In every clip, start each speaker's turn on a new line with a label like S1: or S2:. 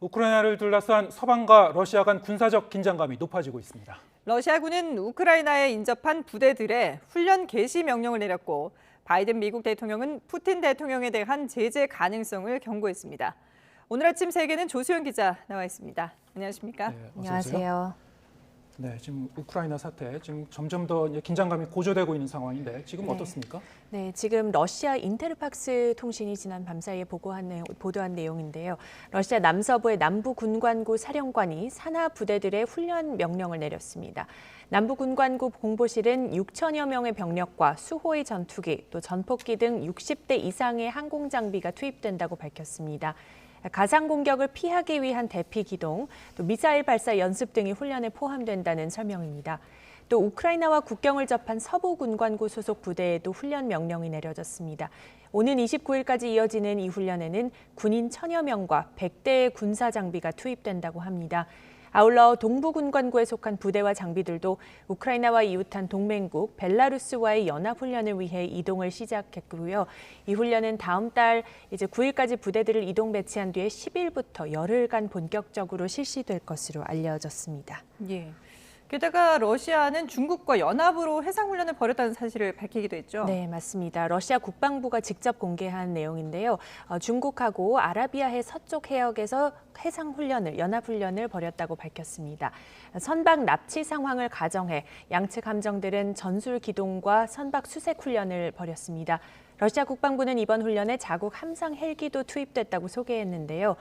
S1: 우크라이나를 둘러싼 서방과 러시아 간 군사적 긴장감이 높아지고 있습니다.
S2: 러시아군은 우크라이나에 인접한 부대들의 훈련 개시 명령을 내렸고 바이든 미국 대통령은 푸틴 대통령에 대한 제재 가능성을 경고했습니다. 오늘 아침 세계는 조수영 기자 나와 있습니다. 안녕하십니까?
S1: 네,
S3: 안녕하세요.
S1: 네, 지금 우크라이나 사태 지금 점점 더 이제 긴장감이 고조되고 있는 상황인데 지금 어떻습니까?
S3: 네, 지금 러시아 인테르팍스 통신이 지난 밤사이에 보도한 내용인데요. 러시아 남서부의 남부군관구 사령관이 산하 부대들의 훈련 명령을 내렸습니다. 남부군관구 공보실은 6천여 명의 병력과 수호의 전투기, 또 전폭기 등 60대 이상의 항공 장비가 투입된다고 밝혔습니다. 가상 공격을 피하기 위한 대피 기동, 또 미사일 발사 연습 등이 훈련에 포함된다는 설명입니다. 또 우크라이나와 국경을 접한 서부 군관구 소속 부대에도 훈련 명령이 내려졌습니다. 오는 29일까지 이어지는 이 훈련에는 군인 1,000여 명과 100대의 군사 장비가 투입된다고 합니다. 아울러 동부 군관구에 속한 부대와 장비들도 우크라이나와 이웃한 동맹국 벨라루스와의 연합 훈련을 위해 이동을 시작했고요. 이 훈련은 다음 달 이제 9일까지 부대들을 이동 배치한 뒤에 10일부터 열흘간 본격적으로 실시될 것으로 알려졌습니다.
S2: 예. 게다가 러시아는 중국과 연합으로 해상훈련을 벌였다는 사실을 밝히기도 했죠.
S3: 네, 맞습니다. 러시아 국방부가 직접 공개한 내용인데요. 중국하고 아라비아해 서쪽 해역에서 해상훈련을, 연합훈련을 벌였다고 밝혔습니다. 선박 납치 상황을 가정해 양측 함정들은 전술 기동과 선박 수색 훈련을 벌였습니다. 러시아 국방부는 이번 훈련에 자국 함상 헬기도 투입됐다고 소개했는데요.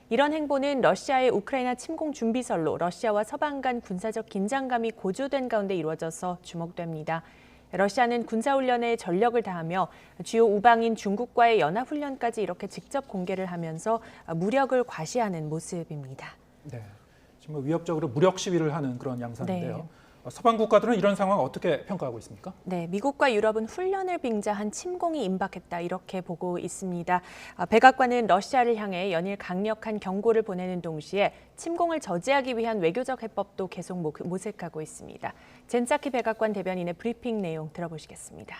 S3: 이런 행보는 러시아의 우크라이나 침공 준비설로 러시아와 서방 간 군사적 긴장감이 고조된 가운데 이루어져서 주목됩니다. 러시아는 군사훈련에 전력을 다하며 주요 우방인 중국과의 연합훈련까지 이렇게 직접 공개를 하면서 무력을 과시하는 모습입니다.
S1: 네, 지금 위협적으로 무력 시위를 하는 그런 양상인데요.
S3: 네.
S1: 서방 국가들은 이런 상황 어떻게 평가하고 있습니까?
S3: 네, 미국과 유럽은 훈련을 빙자한 침공이 임박했다 이렇게 보고 있습니다. 백악관은 러시아를 향해 연일 강력한 경고를 보내는 동시에 침공을 저지하기 위한 외교적 해법도 계속 모색하고 있습니다. 젠 사키 백악관 대변인의 브리핑 내용 들어보시겠습니다.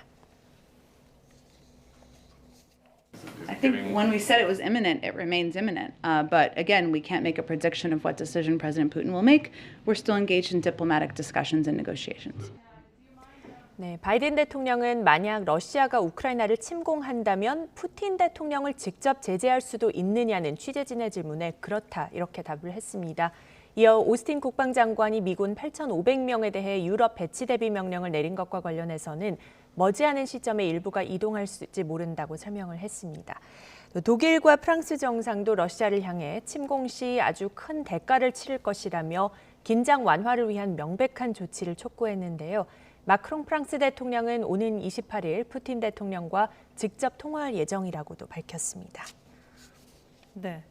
S4: I think when we said it was imminent, it remains imminent. But again, we can't make a prediction of what decision President Putin will make. We're still engaged in diplomatic discussions and negotiations.
S3: 네, 바이든 대통령은 만약 러시아가 우크라이나를 침공한다면 푸틴 대통령을 직접 제재할 수도 있느냐는 취재진의 질문에 그렇다 이렇게 답을 했습니다. 이어 오스틴 국방장관이 미군 8,500명에 대해 유럽 배치 대비 명령을 내린 것과 관련해서는 머지않은 시점에 일부가 이동할지 모른다고 설명을 했습니다. 독일과 프랑스 정상도 러시아를 향해 침공 시 아주 큰 대가를 치를 것이라며 긴장 완화를 위한 명백한 조치를 촉구했는데요. 마크롱 프랑스 대통령은 오는 28일 푸틴 대통령과 직접 통화할 예정이라고도 밝혔습니다.
S2: 네.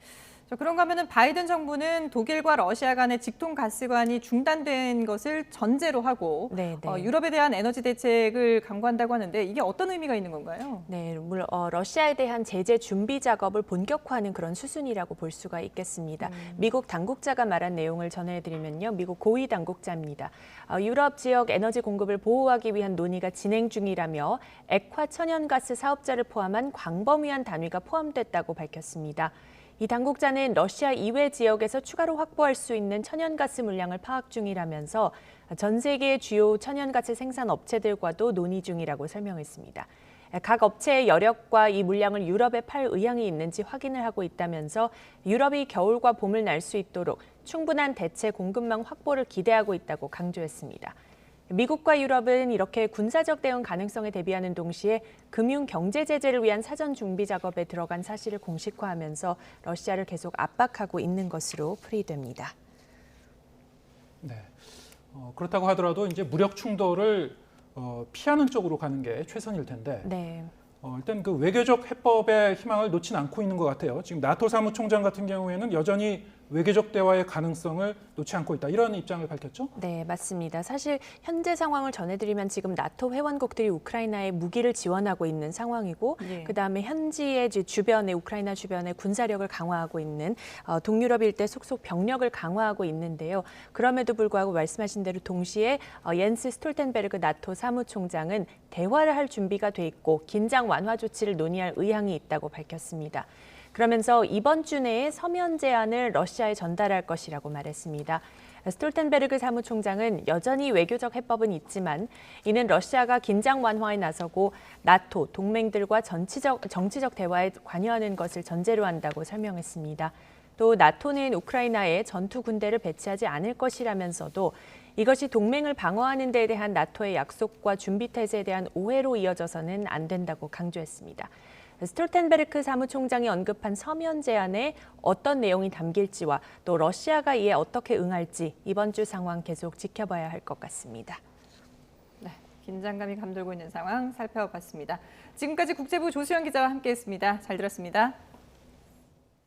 S2: 그런가 하면 바이든 정부는 독일과 러시아 간의 직통 가스관이 중단된 것을 전제로 하고 유럽에 대한 에너지 대책을 강구한다고 하는데 이게 어떤 의미가 있는 건가요?
S3: 네, 물론 러시아에 대한 제재 준비 작업을 본격화하는 그런 수순이라고 볼 수가 있겠습니다. 미국 당국자가 말한 내용을 전해드리면요. 미국 고위 당국자입니다. 유럽 지역 에너지 공급을 보호하기 위한 논의가 진행 중이라며 액화 천연가스 사업자를 포함한 광범위한 단위가 포함됐다고 밝혔습니다. 이 당국자는 러시아 이외 지역에서 추가로 확보할 수 있는 천연가스 물량을 파악 중이라면서 전 세계의 주요 천연가스 생산 업체들과도 논의 중이라고 설명했습니다. 각 업체의 여력과 이 물량을 유럽에 팔 의향이 있는지 확인을 하고 있다면서 유럽이 겨울과 봄을 날 수 있도록 충분한 대체 공급망 확보를 기대하고 있다고 강조했습니다. 미국과 유럽은 이렇게 군사적 대응 가능성에 대비하는 동시에 금융 경제 제재를 위한 사전 준비 작업에 들어간 사실을 공식화하면서 러시아를 계속 압박하고 있는 것으로 풀이됩니다.
S1: 네, 그렇다고 하더라도 이제 무력 충돌을 피하는 쪽으로 가는 게 최선일 텐데.
S3: 네.
S1: 일단 그 외교적 해법의 희망을 놓진 않고 있는 것 같아요. 지금 나토 사무총장 같은 경우에는 여전히 외교적 대화의 가능성을 놓지 않고 있다. 이런 입장을 밝혔죠?
S3: 네, 맞습니다. 사실 현재 상황을 전해드리면 지금 나토 회원국들이 우크라이나에 무기를 지원하고 있는 상황이고 그다음에 현지의 주변에 우크라이나 주변에 군사력을 강화하고 있는 동유럽 일대 속속 병력을 강화하고 있는데요. 그럼에도 불구하고 말씀하신 대로 동시에 옌스 스톨텐베르그 나토 사무총장은 대화를 할 준비가 돼 있고 긴장 완화 조치를 논의할 의향이 있다고 밝혔습니다. 그러면서 이번 주 내에 서면 제안을 러시아에 전달할 것이라고 말했습니다. 스톨텐베르그 사무총장은 여전히 외교적 해법은 있지만 이는 러시아가 긴장 완화에 나서고 나토, 동맹들과 정치적 대화에 관여하는 것을 전제로 한다고 설명했습니다. 또 나토는 우크라이나에 전투 군대를 배치하지 않을 것이라면서도 이것이 동맹을 방어하는 데 대한 나토의 약속과 준비 태세에 대한 오해로 이어져서는 안 된다고 강조했습니다. 스톨텐베르크 사무총장이 언급한 서면 제안에 어떤 내용이 담길지와 또 러시아가 이에 어떻게 응할지 이번 주 상황 계속 지켜봐야 할 것 같습니다.
S2: 네, 긴장감이 감돌고 있는 상황 살펴봤습니다. 지금까지 국제부 조수영 기자와 함께했습니다. 잘 들었습니다.